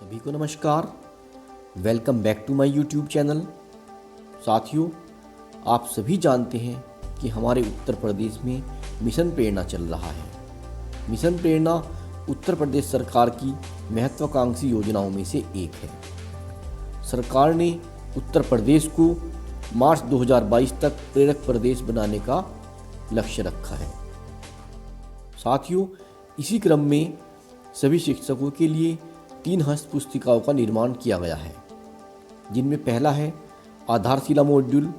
सभी को नमस्कार। Welcome back to my YouTube channel. साथियों, आप सभी जानते हैं कि हमारे उत्तर प्रदेश में मिशन प्रेरणा चल रहा है। मिशन प्रेरणा उत्तर प्रदेश सरकार की महत्वाकांक्षी योजनाओं में से एक है। सरकार ने उत्तर प्रदेश को मार्च 2022 तक प्रेरक प्रदेश बनाने का लक्ष्य रखा है। साथियों, इसी क्रम में सभी शिक्षकों के लिए 3 हस्त पुस्तिकाओं का निर्माण किया गया है, जिनमें पहला है आधारशिला मॉड्यूल,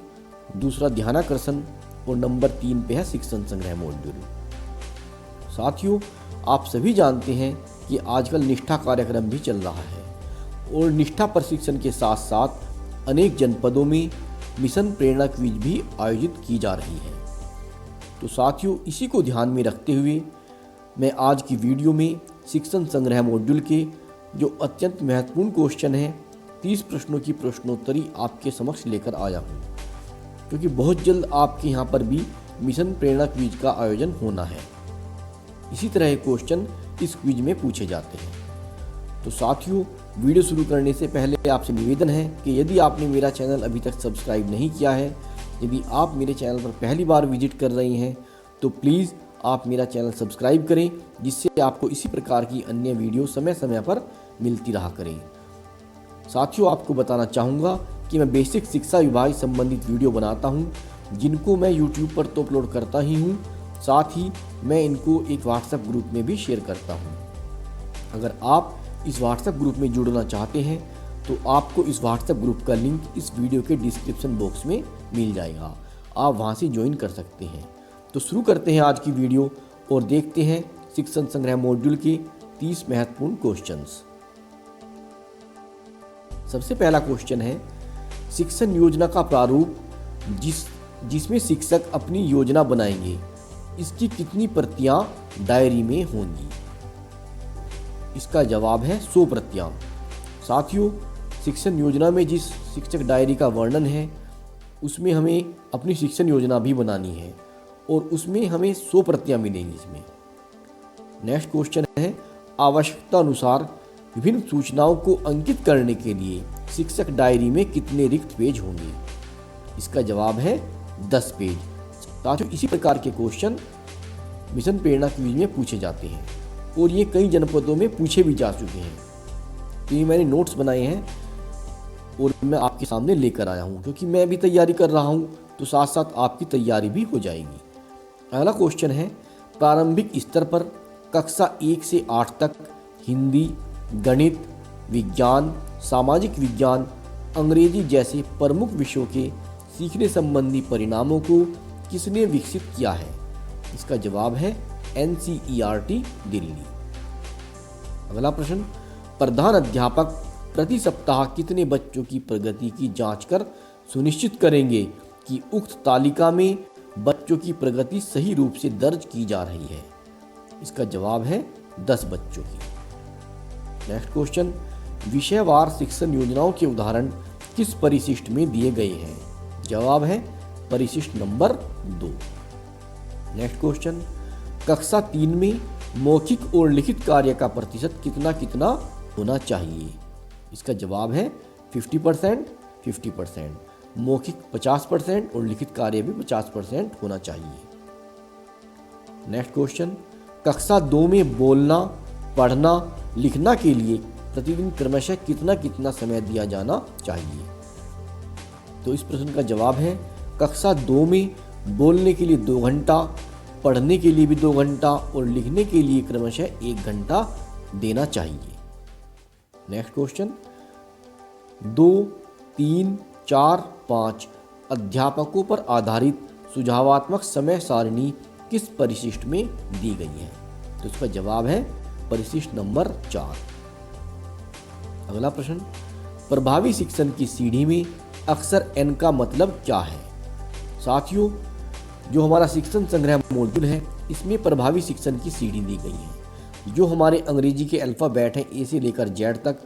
दूसरा ध्यानाकर्षण और नंबर 3 पे है शिक्षण संग्रह मॉड्यूल। साथियों, आप सभी जानते हैं कि आजकल निष्ठा कार्यक्रम भी चल रहा है और निष्ठा प्रशिक्षण के साथ साथ अनेक जनपदों में मिशन प्रेरणा क्विज भी आयोजित की जा रही है। तो साथियों, इसी को ध्यान में रखते हुए मैं आज की वीडियो में शिक्षण संग्रह मॉड्यूल के जो अत्यंत महत्वपूर्ण क्वेश्चन है 30 प्रश्नों की प्रश्नोत्तरी आपके समक्ष लेकर आया हूँ, क्योंकि बहुत जल्द आपके यहाँ पर भी मिशन प्रेरणा क्विज का आयोजन होना है। इसी तरह के क्वेश्चन इस क्विज में पूछे जाते हैं। तो साथियों, वीडियो शुरू करने से पहले आपसे निवेदन है कि यदि आपने मेरा चैनल अभी तक सब्सक्राइब नहीं किया है, यदि आप मेरे चैनल पर पहली बार विजिट कर रहे हैं, तो प्लीज़ आप मेरा चैनल सब्सक्राइब करें, जिससे आपको इसी प्रकार की अन्य वीडियो समय समय पर मिलती रहा करें। साथियों, आपको बताना चाहूँगा कि मैं बेसिक शिक्षा विभाग संबंधित वीडियो बनाता हूँ, जिनको मैं YouTube पर तो अपलोड करता ही हूँ, साथ ही मैं इनको एक व्हाट्सएप ग्रुप में भी शेयर करता हूँ। अगर आप इस व्हाट्सएप ग्रुप में जुड़ना चाहते हैं तो आपको इस व्हाट्सएप ग्रुप का लिंक इस वीडियो के डिस्क्रिप्शन बॉक्स में मिल जाएगा, आप वहाँ से ज्वाइन कर सकते हैं। तो शुरू करते हैं आज की वीडियो और देखते हैं शिक्षण संग्रह मॉड्यूल के 30 महत्वपूर्ण क्वेश्चंस। सबसे पहला क्वेश्चन है, शिक्षण योजना का प्रारूप जिसमें शिक्षक अपनी योजना बनाएंगे, इसकी कितनी प्रतियां डायरी में होंगी? इसका जवाब है 100 प्रतियां। साथियों, शिक्षण योजना में जिस शिक्षक डायरी का वर्णन है, उसमें हमें अपनी शिक्षण योजना भी बनानी है और उसमें हमें 100 प्रतियां मिलेंगी इसमें। नेक्स्ट क्वेश्चन है, आवश्यकता अनुसार विभिन्न सूचनाओं को अंकित करने के लिए शिक्षक डायरी में कितने रिक्त पेज होंगे? इसका जवाब है 10 पेज। साथियों, इसी प्रकार के क्वेश्चन मिशन प्रेरणा क्विज में पूछे जाते हैं और ये कई जनपदों में पूछे भी जा चुके हैं। तो ये मैंने नोट्स बनाए हैं और मैं आपके सामने लेकर आया हूँ, क्योंकि मैं भी तैयारी कर रहा हूँ, तो साथ साथ आपकी तैयारी भी हो जाएगी। अगला क्वेश्चन है, प्रारंभिक स्तर पर कक्षा 1 से 8 तक हिंदी, गणित, विज्ञान, सामाजिक विज्ञान, अंग्रेजी जैसे प्रमुख विषयों के सीखने संबंधी परिणामों को किसने विकसित किया है? इसका जवाब है NCERT दिल्ली। अगला प्रश्न, प्रधान अध्यापक प्रति सप्ताह कितने बच्चों की प्रगति की जांच कर सुनिश्चित करेंगे कि उक्त तालिका में बच्चों की प्रगति सही रूप से दर्ज की जा रही है? इसका जवाब है 10 बच्चों की। नेक्स्ट क्वेश्चन, विषयवार शिक्षण योजनाओं के उदाहरण किस परिशिष्ट में दिए गए हैं? जवाब है परिशिष्ट नंबर 2। नेक्स्ट क्वेश्चन, कक्षा 3 में मौखिक और लिखित कार्य का प्रतिशत कितना कितना होना चाहिए? इसका जवाब है 50%, 50%। मौखिक 50% और लिखित कार्य भी 50% होना चाहिए। नेक्स्ट क्वेश्चन, कक्षा 2 में बोलना, पढ़ना, लिखना के लिए प्रतिदिन क्रमशः कितना कितना समय दिया जाना चाहिए? तो इस प्रश्न का जवाब है कक्षा 2 में बोलने के लिए 2 घंटा, पढ़ने के लिए भी 2 घंटा और लिखने के लिए क्रमशः 1 घंटा देना चाहिए। नेक्स्ट क्वेश्चन, 2, 3, 4, 5 अध्यापकों पर आधारित सुझावात्मक समय सारणी किस परिशिष्ट में दी गई है? तो इसका जवाब है परिशिष्ट नंबर 4। अगला प्रश्न, प्रभावी शिक्षण की सीढ़ी में अक्षर N का मतलब क्या है? साथियों, जो हमारा शिक्षण संग्रह मॉड्यूल है, इसमें प्रभावी शिक्षण की सीढ़ी दी गई है। जो हमारे अंग्रेजी के अल्फ़ाबेट हैं A से लेकर Z तक,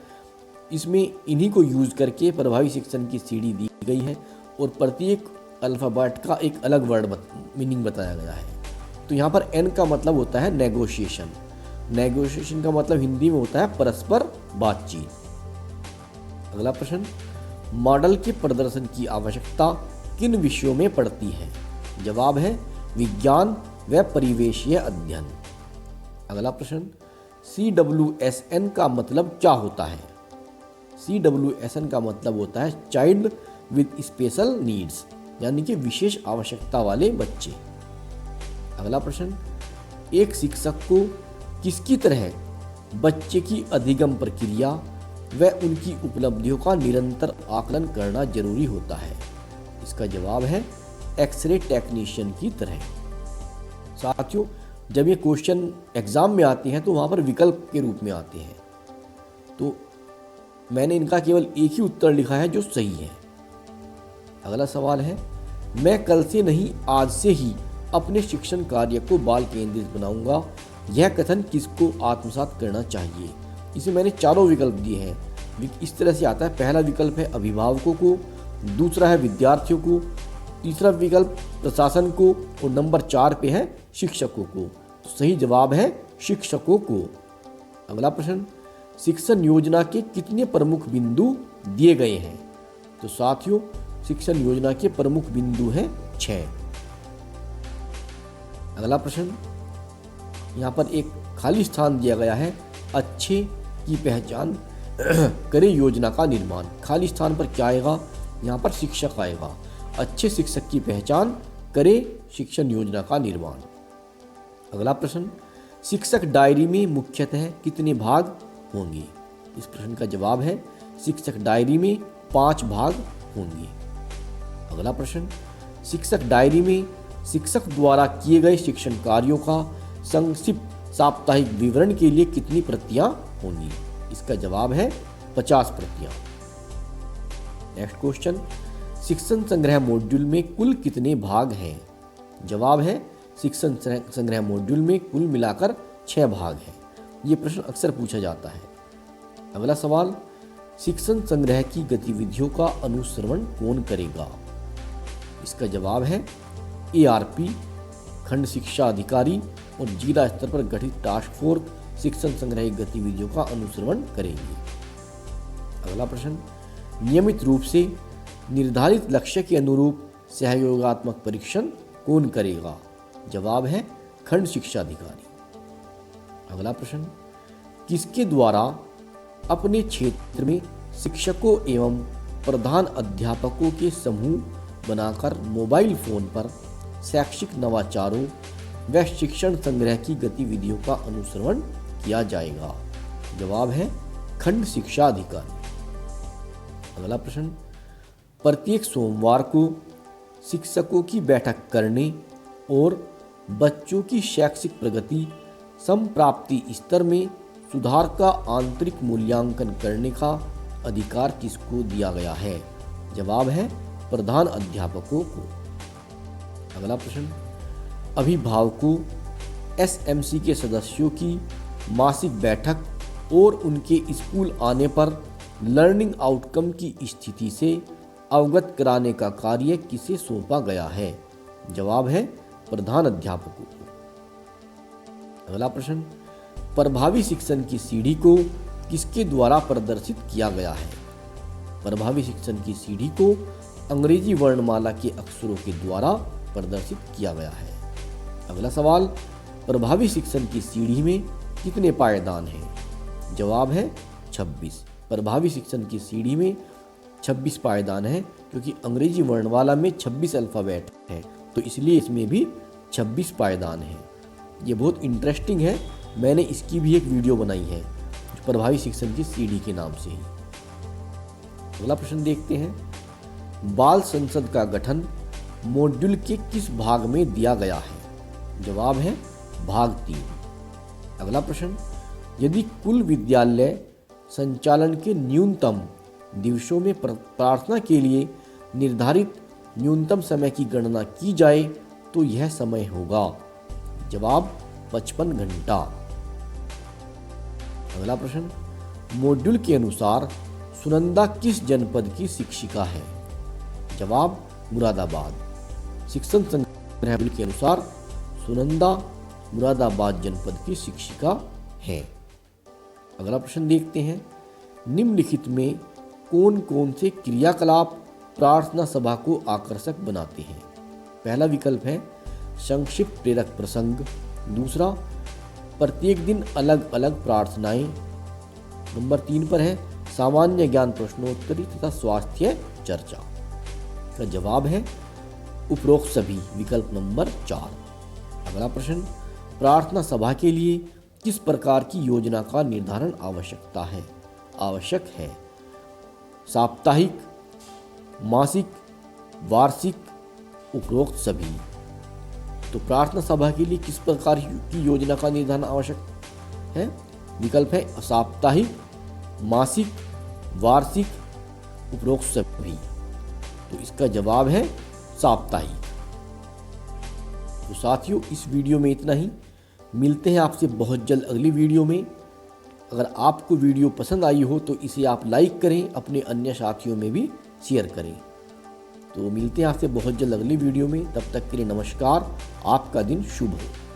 इसमें इन्हीं को यूज़ करके प्रभावी शिक्षण की सीढ़ी दी गई है और प्रत्येक अल्फ़ाबेट का एक अलग वर्ड मीनिंग बताया गया है। तो यहाँ पर N का मतलब होता है नेगोशिएशन। नेगोशिएशन का मतलब हिंदी में होता है परस्पर बातचीत। अगला प्रश्न, मॉडल के प्रदर्शन की आवश्यकता किन विषयों में पड़ती है? जवाब है विज्ञान व परिवेशीय अध्ययन। अगला प्रश्न, CWSN का मतलब क्या होता है? CWSN का मतलब होता है चाइल्ड विद स्पेशल नीड्स, यानी कि विशेष आवश्यकता वाले बच्चे। अगला प्रश्न, एक शिक्षक को किसकी तरह बच्चे की अधिगम प्रक्रिया व उनकी उपलब्धियों का निरंतर आकलन करना जरूरी होता है? इसका जवाब है एक्सरे टेक्नीशियन की तरह। साथियों, जब ये क्वेश्चन एग्जाम में आते हैं तो वहाँ पर विकल्प के रूप में आते हैं, तो मैंने इनका केवल एक ही उत्तर लिखा है जो सही है। अगला सवाल है, मैं कल से नहीं आज से ही अपने शिक्षण कार्य को बाल केंद्रित बनाऊंगा, यह कथन किसको आत्मसात करना चाहिए? इसे मैंने चारों विकल्प दिए हैं। इस तरह से आता है, पहला विकल्प है अभिभावकों को, दूसरा है विद्यार्थियों को, तीसरा विकल्प प्रशासन को और नंबर 4 पे है शिक्षकों को। तो सही जवाब है शिक्षकों को। अगला प्रश्न, शिक्षण योजना के कितने प्रमुख बिंदु दिए गए हैं? तो साथियों, शिक्षण योजना के प्रमुख बिंदु हैं 6। अगला प्रश्न, यहाँ पर एक खाली स्थान दिया गया है, अच्छे की पहचान करे योजना का निर्माण। खाली स्थान पर क्या आएगा? यहाँ पर शिक्षक आएगा। अच्छे शिक्षक की पहचान करे शिक्षण योजना का निर्माण। अगला प्रश्न, शिक्षक डायरी में मुख्यतः कितने भाग होंगे? इस प्रश्न का जवाब है शिक्षक डायरी में 5 भाग होंगे। अगला प्रश्न, शिक्षक डायरी में शिक्षक द्वारा किए गए शिक्षण कार्यों का संक्षिप्त साप्ताहिक विवरण के लिए कितनी प्रतियां होंगी? इसका जवाब है 50 प्रतियां। नेक्स्ट क्वेश्चन, शिक्षण संग्रह मॉड्यूल में कुल कितने भाग हैं? जवाब है शिक्षण संग्रह मॉड्यूल में कुल मिलाकर 6 भाग हैं। ये प्रश्न अक्सर पूछा जाता है। अगला सवाल, शिक्षण संग्रह की गतिविधियों का अनुश्रवण कौन करेगा? इसका जवाब है ARP, खंड शिक्षा अधिकारी और जिला स्तर पर गठित टास्क फोर्स शिक्षण संग्रह गतिविधियों का अनुश्रवण करेंगे। अगला प्रश्न, नियमित रूप से निर्धारित लक्ष्य के अनुरूप सहयोगात्मक परीक्षण कौन करेगा? जवाब है खंड शिक्षा अधिकारी। अगला प्रश्न, किसके द्वारा अपने क्षेत्र में शिक्षकों एवं प्रधान अध्यापकों के समूह बनाकर मोबाइल फोन पर शैक्षिक नवाचारों व शिक्षण संग्रह की गतिविधियों का अनुश्रवण किया जाएगा? जवाब है खंड शिक्षा अधिकारी। अगला प्रश्न, प्रत्येक सोमवार को शिक्षकों की बैठक करने और बच्चों की शैक्षिक प्रगति समप्राप्ति स्तर में सुधार का आंतरिक मूल्यांकन करने का अधिकार किसको दिया गया है? जवाब है प्रधान अध्यापकों को। अगला प्रश्न, अभिभावकों SMC के सदस्यों की मासिक बैठक और उनके स्कूल आने पर लर्निंग आउटकम की स्थिति से अवगत कराने का कार्य किसे सौंपा गया है? जवाब है प्रधान अध्यापकों को। अगला प्रश्न, प्रभावी शिक्षण की सीढ़ी को किसके द्वारा प्रदर्शित किया गया है? प्रभावी शिक्षण की सीढ़ी को अंग्रेजी वर्णमाला के अक्षरों के द्वारा प्रदर्शित किया गया है। अगला सवाल, प्रभावी शिक्षण की सीढ़ी में कितने पायदान हैं? जवाब है 26। प्रभावी शिक्षण की सीढ़ी में 26 पायदान हैं, क्योंकि अंग्रेजी वर्णमाला में 26 अल्फ़ाबेट है, तो इसलिए इसमें भी 26 पायदान हैं। ये बहुत इंटरेस्टिंग है, मैंने इसकी भी एक वीडियो बनाई है प्रभावी शिक्षण की सीढ़ी के नाम से ही। अगला प्रश्न देखते हैं, बाल संसद का गठन मॉड्यूल के किस भाग में दिया गया है? जवाब है भाग 3। अगला प्रश्न, यदि कुल विद्यालय संचालन के न्यूनतम दिवसों में प्रार्थना के लिए निर्धारित न्यूनतम समय की गणना की जाए तो यह समय होगा? जवाब 55 घंटा। अगला प्रश्न, मॉड्यूल के अनुसार सुनंदा किस जनपद की शिक्षिका है? जवाब मुरादाबाद। शिक्षण संग्रह के अनुसार सुनंदा मुरादाबाद जनपद की शिक्षिका है। अगला प्रश्न देखते हैं, निम्नलिखित में कौन कौन से क्रियाकलाप प्रार्थना सभा को आकर्षक बनाते हैं? पहला विकल्प है संक्षिप्त प्रेरक प्रसंग, दूसरा प्रत्येक दिन अलग अलग प्रार्थनाएं, नंबर 3 पर है सामान्य ज्ञान प्रश्नोत्तरी तथा स्वास्थ्य चर्चा। का जवाब है उपरोक्त सभी, विकल्प नंबर 4। अगला प्रश्न, प्रार्थना सभा के लिए किस प्रकार की योजना का निर्धारण आवश्यक है? साप्ताहिक, मासिक, वार्षिक, उपरोक्त सभी। तो प्रार्थना सभा के लिए किस प्रकार की योजना का निर्धारण आवश्यक है? विकल्प है साप्ताहिक, मासिक, वार्षिक, उपरोक्त सभी। तो इसका जवाब है साप्ताहिक। तो साथियों, इस वीडियो में इतना ही। मिलते हैं आपसे बहुत जल्द अगली वीडियो में। अगर आपको वीडियो पसंद आई हो तो इसे आप लाइक करें, अपने अन्य साथियों में भी शेयर करें। तो मिलते हैं आपसे बहुत जल्द अगली वीडियो में। तब तक के लिए नमस्कार। आपका दिन शुभ हो।